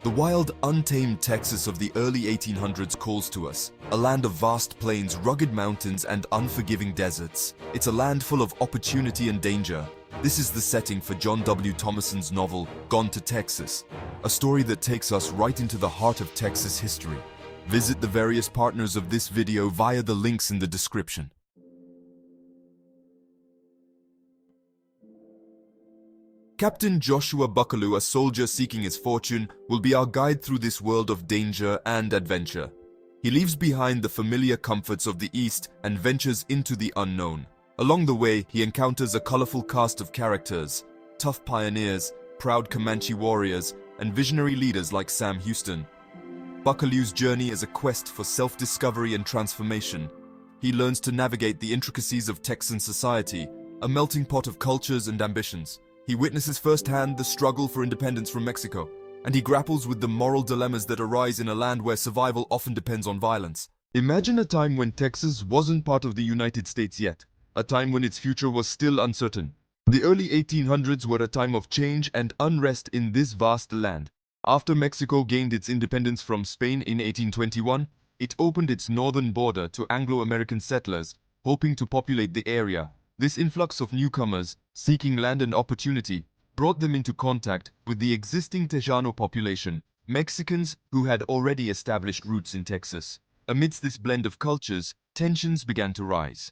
The wild, untamed Texas of the early 1800s calls to us, a land of vast plains, rugged mountains, and unforgiving deserts. It's a land full of opportunity and danger. This is the setting for John W. Thomason's novel, Gone to Texas, a story that takes us right into the heart of Texas history. Visit the various partners of this video via the links in the description. Captain Joshua Buckaloo, a soldier seeking his fortune, will be our guide through this world of danger and adventure. He leaves behind the familiar comforts of the East and ventures into the unknown. Along the way, he encounters a colorful cast of characters, tough pioneers, proud Comanche warriors, and visionary leaders like Sam Houston. Buckaloo's journey is a quest for self-discovery and transformation. He learns to navigate the intricacies of Texan society, a melting pot of cultures and ambitions. He witnesses firsthand the struggle for independence from Mexico, and he grapples with the moral dilemmas that arise in a land where survival often depends on violence. Imagine a time when Texas wasn't part of the United States yet, a time when its future was still uncertain. The early 1800s were a time of change and unrest in this vast land. After Mexico gained its independence from Spain in 1821, it opened its northern border to Anglo-American settlers, hoping to populate the area. This influx of newcomers, seeking land and opportunity, brought them into contact with the existing Tejano population, Mexicans who had already established roots in Texas. Amidst this blend of cultures, tensions began to rise.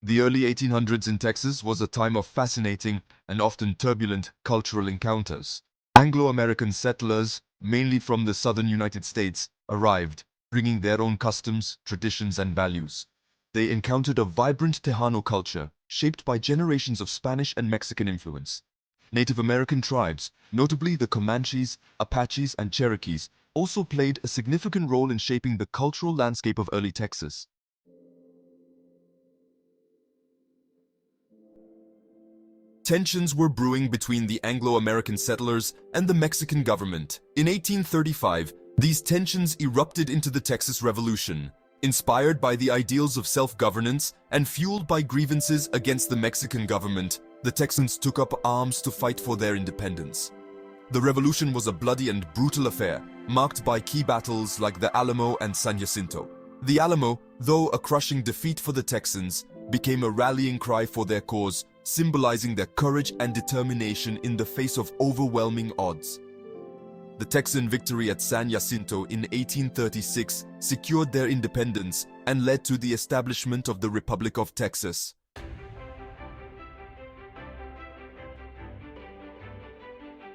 The early 1800s in Texas was a time of fascinating and often turbulent cultural encounters. Anglo-American settlers, mainly from the southern United States, arrived, bringing their own customs, traditions, and values. They encountered a vibrant Tejano culture, shaped by generations of Spanish and Mexican influence. Native American tribes, notably the Comanches, Apaches, and Cherokees, also played a significant role in shaping the cultural landscape of early Texas. Tensions were brewing between the Anglo-American settlers and the Mexican government. In 1835, these tensions erupted into the Texas Revolution, inspired by the ideals of self-governance and fueled by grievances against the Mexican government. The Texans took up arms to fight for their independence. The revolution was a bloody and brutal affair, marked by key battles like the Alamo and San Jacinto. The Alamo, though a crushing defeat for the Texans, became a rallying cry for their cause, symbolizing their courage and determination in the face of overwhelming odds. The Texan victory at San Jacinto in 1836 secured their independence and led to the establishment of the Republic of Texas.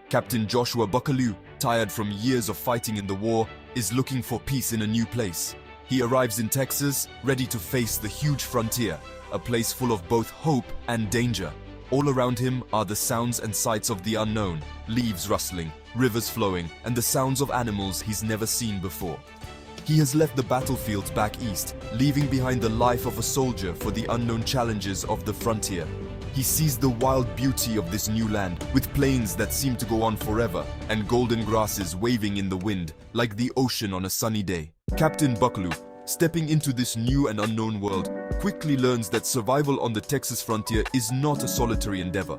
Captain Joshua Buckaloo, tired from years of fighting in the war, is looking for peace in a new place. He arrives in Texas, ready to face the huge frontier, a place full of both hope and danger. All around him are the sounds and sights of the unknown, leaves rustling, rivers flowing, and the sounds of animals he's never seen before. He has left the battlefield back east, leaving behind the life of a soldier for the unknown challenges of the frontier. He sees the wild beauty of this new land, with plains that seem to go on forever, and golden grasses waving in the wind, like the ocean on a sunny day. Captain Buckaloo, stepping into this new and unknown world, quickly learns that survival on the Texas frontier is not a solitary endeavor.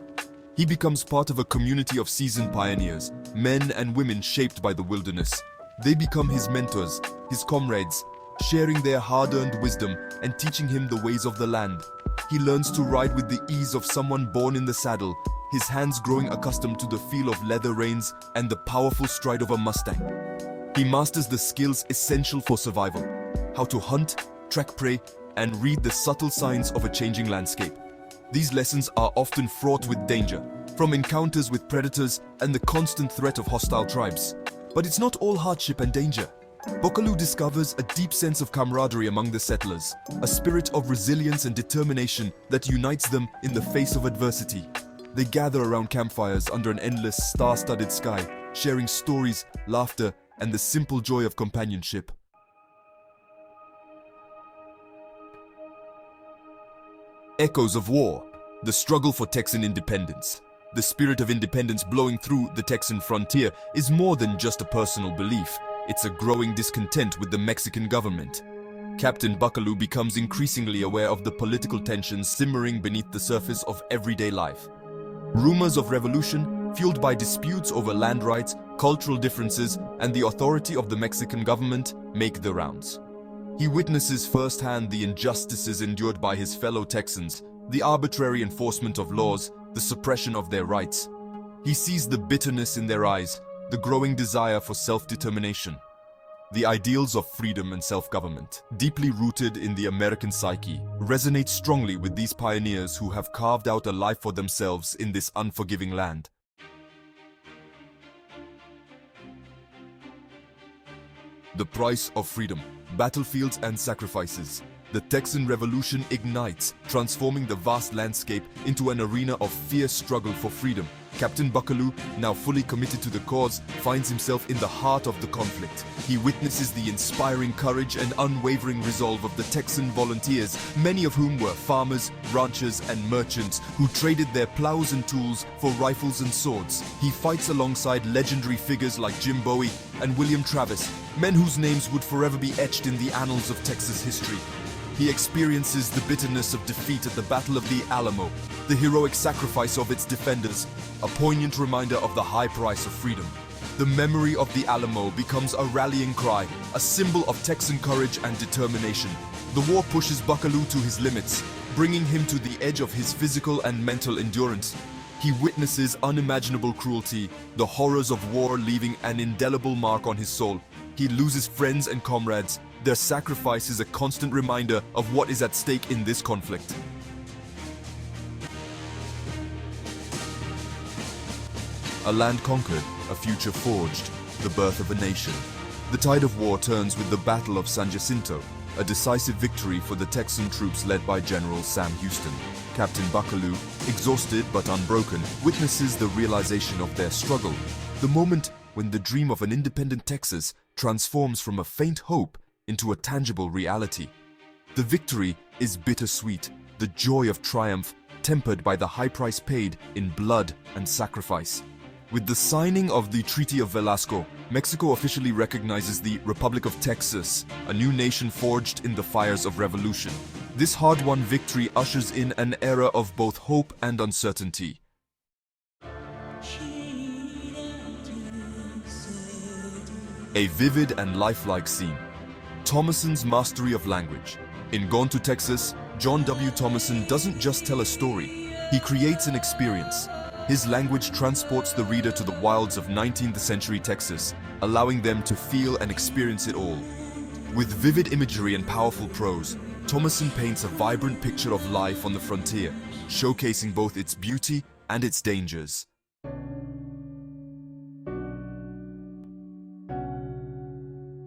He becomes part of a community of seasoned pioneers, men and women shaped by the wilderness. They become his mentors, his comrades, sharing their hard-earned wisdom and teaching him the ways of the land. He learns to ride with the ease of someone born in the saddle, his hands growing accustomed to the feel of leather reins and the powerful stride of a Mustang. He masters the skills essential for survival: how to hunt, track prey, and read the subtle signs of a changing landscape. These lessons are often fraught with danger, from encounters with predators and the constant threat of hostile tribes. But it's not all hardship and danger. Buckaloo discovers a deep sense of camaraderie among the settlers, a spirit of resilience and determination that unites them in the face of adversity. They gather around campfires under an endless star-studded sky, sharing stories, laughter, and the simple joy of companionship. Echoes of war, the struggle for Texan independence. The spirit of independence blowing through the Texan frontier is more than just a personal belief. It's a growing discontent with the Mexican government. Captain Buckaloo becomes increasingly aware of the political tensions simmering beneath the surface of everyday life. Rumors of revolution, fueled by disputes over land rights, cultural differences, and the authority of the Mexican government, make the rounds. He witnesses firsthand the injustices endured by his fellow Texans, the arbitrary enforcement of laws, the suppression of their rights. He sees the bitterness in their eyes, the growing desire for self-determination. The ideals of freedom and self-government, deeply rooted in the American psyche, resonate strongly with these pioneers who have carved out a life for themselves in this unforgiving land. The price of freedom, battlefields and sacrifices. The Texan Revolution ignites, transforming the vast landscape into an arena of fierce struggle for freedom. Captain Buckaloo, now fully committed to the cause, finds himself in the heart of the conflict. He witnesses the inspiring courage and unwavering resolve of the Texan volunteers, many of whom were farmers, ranchers, and merchants who traded their plows and tools for rifles and swords. He fights alongside legendary figures like Jim Bowie and William Travis, men whose names would forever be etched in the annals of Texas history. He experiences the bitterness of defeat at the Battle of the Alamo, the heroic sacrifice of its defenders, a poignant reminder of the high price of freedom. The memory of the Alamo becomes a rallying cry, a symbol of Texan courage and determination. The war pushes Buckaloo to his limits, bringing him to the edge of his physical and mental endurance. He witnesses unimaginable cruelty, the horrors of war leaving an indelible mark on his soul. He loses friends and comrades. Their sacrifice is a constant reminder of what is at stake in this conflict. A land conquered, a future forged, the birth of a nation. The tide of war turns with the Battle of San Jacinto, a decisive victory for the Texan troops led by General Sam Houston. Captain Buckaloo, exhausted but unbroken, witnesses the realization of their struggle. The moment when the dream of an independent Texas transforms from a faint hope into a tangible reality. The victory is bittersweet, the joy of triumph tempered by the high price paid in blood and sacrifice. With the signing of the Treaty of Velasco, Mexico officially recognizes the Republic of Texas, a new nation forged in the fires of revolution. This hard-won victory ushers in an era of both hope and uncertainty. A vivid and lifelike scene. Thomason's mastery of language. In Gone to Texas, John W. Thomason doesn't just tell a story, he creates an experience. His language transports the reader to the wilds of 19th century Texas, allowing them to feel and experience it all. With vivid imagery and powerful prose, Thomason paints a vibrant picture of life on the frontier, showcasing both its beauty and its dangers.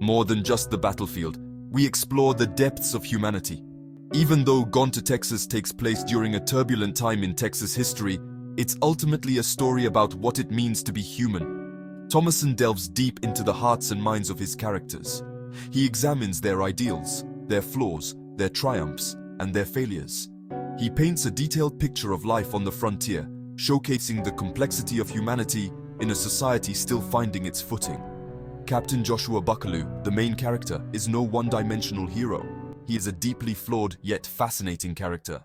More than just the battlefield, we explore the depths of humanity. Even though Gone to Texas takes place during a turbulent time in Texas history, it's ultimately a story about what it means to be human. Thomason delves deep into the hearts and minds of his characters. He examines their ideals, their flaws, their triumphs, and their failures. He paints a detailed picture of life on the frontier, showcasing the complexity of humanity in a society still finding its footing. Captain Joshua Buckaloo, the main character, is no one-dimensional hero. He is a deeply flawed yet fascinating character.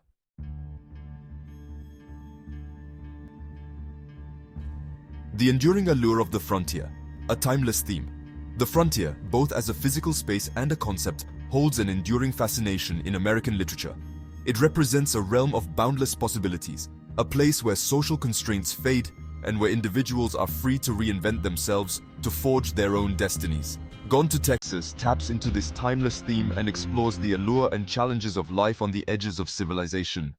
The enduring allure of the frontier, a timeless theme. The frontier, both as a physical space and a concept, holds an enduring fascination in American literature. It represents a realm of boundless possibilities, a place where social constraints fade and where individuals are free to reinvent themselves, to forge their own destinies. Gone to Texas taps into this timeless theme and explores the allure and challenges of life on the edges of civilization.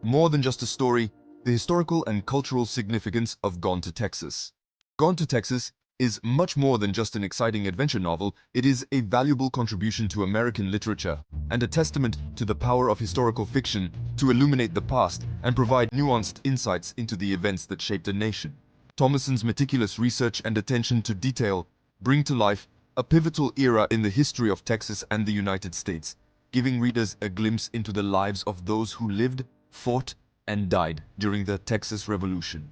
More than just a story, the historical and cultural significance of Gone to Texas. Gone to Texas is much more than just an exciting adventure novel. It is a valuable contribution to American literature and a testament to the power of historical fiction to illuminate the past and provide nuanced insights into the events that shaped a nation. Thomason's meticulous research and attention to detail bring to life a pivotal era in the history of Texas and the United States, giving readers a glimpse into the lives of those who lived, fought, and died during the Texas Revolution.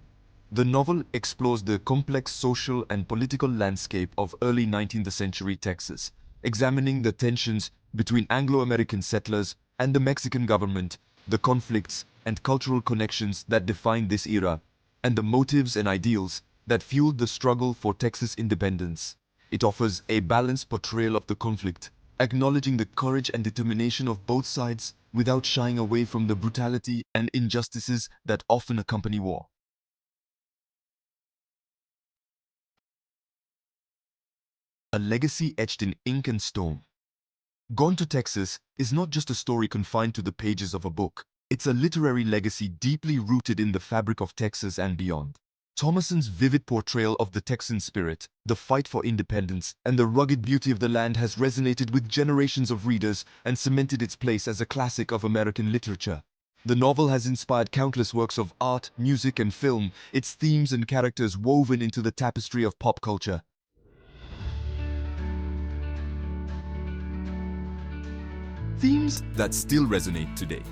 The novel explores the complex social and political landscape of early 19th century Texas, examining the tensions between Anglo-American settlers, and the Mexican government, the conflicts and cultural connections that defined this era, and the motives and ideals that fueled the struggle for Texas independence. It offers a balanced portrayal of the conflict, acknowledging the courage and determination of both sides without shying away from the brutality and injustices that often accompany war. A legacy etched in ink and stone. Gone to Texas is not just a story confined to the pages of a book. It's a literary legacy deeply rooted in the fabric of Texas and beyond. Thomason's vivid portrayal of the Texan spirit, the fight for independence, and the rugged beauty of the land has resonated with generations of readers and cemented its place as a classic of American literature. The novel has inspired countless works of art, music, and film, its themes and characters woven into the tapestry of pop culture. Themes that still resonate today.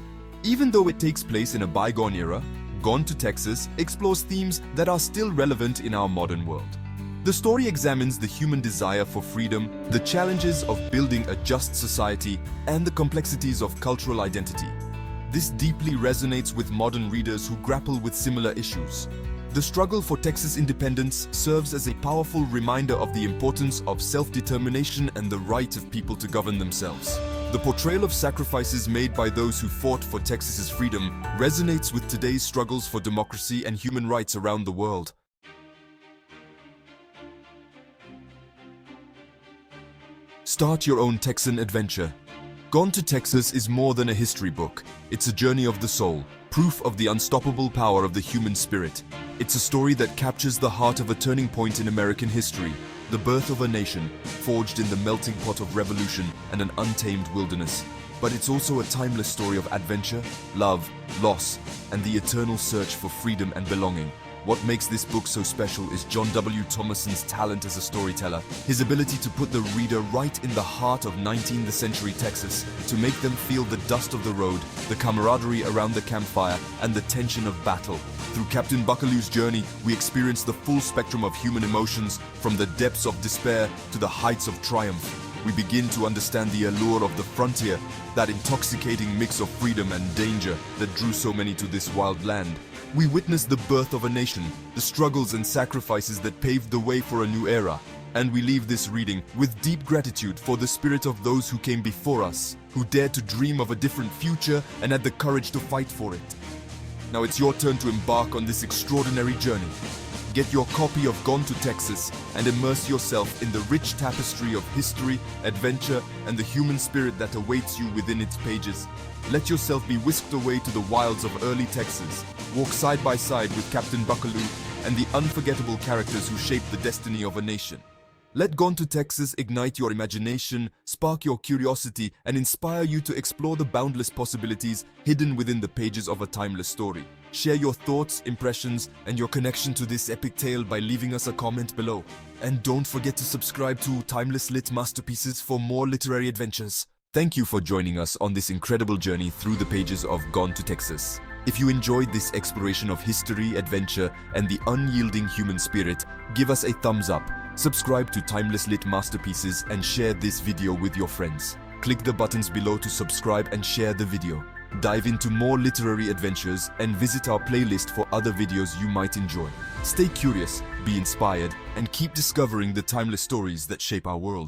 Even though it takes place in a bygone era, Gone to Texas explores themes that are still relevant in our modern world. The story examines the human desire for freedom, the challenges of building a just society, and the complexities of cultural identity. This deeply resonates with modern readers who grapple with similar issues. The struggle for Texas independence serves as a powerful reminder of the importance of self-determination and the right of people to govern themselves. The portrayal of sacrifices made by those who fought for Texas's freedom resonates with today's struggles for democracy and human rights around the world. Start your own Texan adventure. Gone to Texas is more than a history book. It's a journey of the soul, proof of the unstoppable power of the human spirit. It's a story that captures the heart of a turning point in American history, the birth of a nation, forged in the melting pot of revolution and an untamed wilderness. But it's also a timeless story of adventure, love, loss, and the eternal search for freedom and belonging. What makes this book so special is John W. Thomason's talent as a storyteller, his ability to put the reader right in the heart of 19th century Texas, to make them feel the dust of the road, the camaraderie around the campfire, and the tension of battle. Through Captain Buckaloo's journey, we experience the full spectrum of human emotions, from the depths of despair to the heights of triumph. We begin to understand the allure of the frontier, that intoxicating mix of freedom and danger that drew so many to this wild land. We witness the birth of a nation, the struggles and sacrifices that paved the way for a new era. And we leave this reading with deep gratitude for the spirit of those who came before us, who dared to dream of a different future and had the courage to fight for it. Now it's your turn to embark on this extraordinary journey. Get your copy of Gone to Texas and immerse yourself in the rich tapestry of history, adventure, and the human spirit that awaits you within its pages. Let yourself be whisked away to the wilds of early Texas. Walk side by side with Captain Buckaloo and the unforgettable characters who shaped the destiny of a nation. Let Gone to Texas ignite your imagination, spark your curiosity, and inspire you to explore the boundless possibilities hidden within the pages of a timeless story. Share your thoughts, impressions, and your connection to this epic tale by leaving us a comment below. And don't forget to subscribe to Timeless Lit Masterpieces for more literary adventures. Thank you for joining us on this incredible journey through the pages of Gone to Texas. If you enjoyed this exploration of history, adventure, and the unyielding human spirit, give us a thumbs up, subscribe to Timeless Lit Masterpieces, and share this video with your friends. Click the buttons below to subscribe and share the video. Dive into more literary adventures and visit our playlist for other videos you might enjoy. Stay curious, be inspired, and keep discovering the timeless stories that shape our world.